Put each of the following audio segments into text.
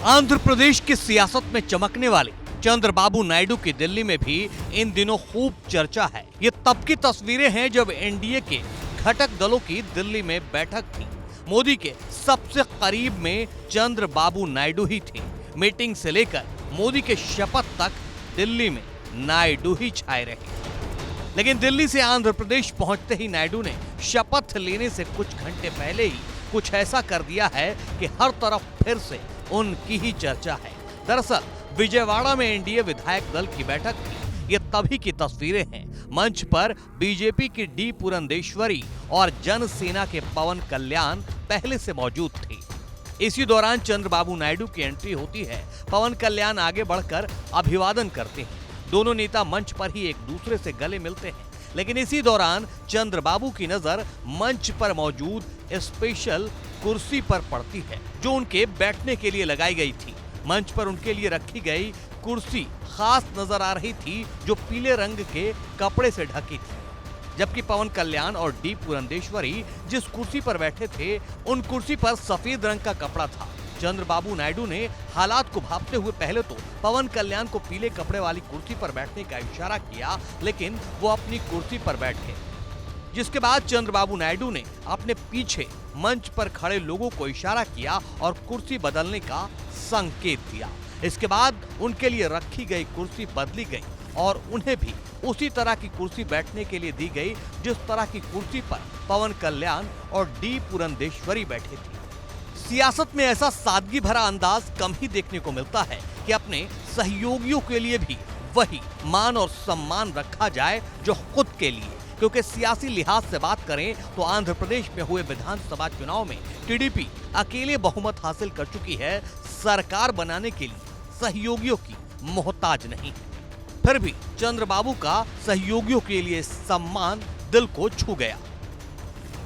आंध्र प्रदेश की सियासत में चमकने वाले चंद्रबाबू नायडू की दिल्ली में भी इन दिनों खूब चर्चा है। ये तब की तस्वीरें हैं जब एनडीए के घटक दलों की दिल्ली में बैठक थी। मोदी के सबसे करीब में चंद्रबाबू नायडू ही थे। मीटिंग से लेकर मोदी के शपथ तक दिल्ली में नायडू ही छाए रहे। लेकिन दिल्ली से आंध्र प्रदेश पहुंचते ही नायडू ने शपथ लेने से कुछ घंटे पहले ही कुछ ऐसा कर दिया है कि हर तरफ फिर से उनकी ही चर्चा है। दरअसल विजयवाड़ा में एनडीए विधायक दल की बैठक थी। ये तभी की तस्वीरें हैं। मंच पर बीजेपी की डी पुरंदेश्वरी और जनसेना के पवन कल्याण पहले से मौजूद थे। इसी दौरान चंद्रबाबू नायडू की एंट्री होती है। पवन कल्याण आगे बढ़कर अभिवादन करते हैं। दोनों नेता मंच पर ही एक दूसरे से गले मिलते हैं। लेकिन इसी दौरान चंद्रबाबू की नजर मंच पर मौजूद स्पेशल कुर्सी पर पड़ती है जो उनके बैठने के लिए लगाई गई थी। मंच पर उनके लिए रखी गई कुर्सी खास नजर आ रही थी जो पीले रंग के कपड़े से ढकी थी, जबकि पवन कल्याण और डी पुरंदेश्वरी जिस कुर्सी पर बैठे थे उन कुर्सी पर सफेद रंग का कपड़ा था। चंद्रबाबू नायडू ने हालात को भांपते हुए पहले तो पवन कल्याण को पीले कपड़े वाली कुर्सी पर बैठने का इशारा किया, लेकिन वो अपनी कुर्सी पर बैठ गए। जिसके बाद चंद्रबाबू नायडू ने अपने पीछे मंच पर खड़े लोगों को इशारा किया और कुर्सी बदलने का संकेत दिया। इसके बाद उनके लिए रखी गई कुर्सी बदली गई और उन्हें भी उसी तरह की कुर्सी बैठने के लिए दी गई जिस तरह की कुर्सी पर पवन कल्याण और डी पुरंदेश्वरी बैठे थे। सियासत में ऐसा सादगी भरा अंदाज कम ही देखने को मिलता है कि अपने सहयोगियों के लिए भी वही मान और सम्मान रखा जाए जो खुद के लिए। क्योंकि सियासी लिहाज से बात करें तो आंध्र प्रदेश में हुए विधानसभा चुनाव में टीडीपी अकेले बहुमत हासिल कर चुकी है। सरकार बनाने के लिए सहयोगियों की मोहताज नहीं है। फिर भी चंद्रबाबू का सहयोगियों के लिए सम्मान दिल को छू गया।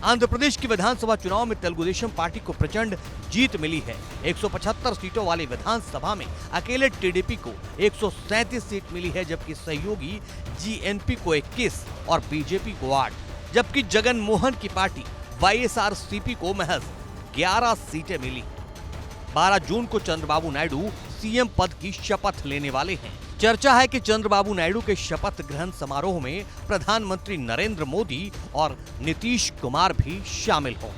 आंध्र प्रदेश की विधानसभा चुनाव में तेलुगुदेशम पार्टी को प्रचंड जीत मिली है। 175 सीटों वाली विधानसभा में अकेले टीडीपी को 137 सीट मिली है, जबकि सहयोगी जीएनपी को 21 और बीजेपी को 8, जबकि जगन मोहन की पार्टी वाईएसआरसीपी को महज 11 सीटें मिली। 12 जून को चंद्रबाबू नायडू सीएम पद की शपथ लेने वाले हैं। चर्चा है कि चंद्रबाबू नायडू के शपथ ग्रहण समारोह में प्रधानमंत्री नरेंद्र मोदी और नीतीश कुमार भी शामिल हों।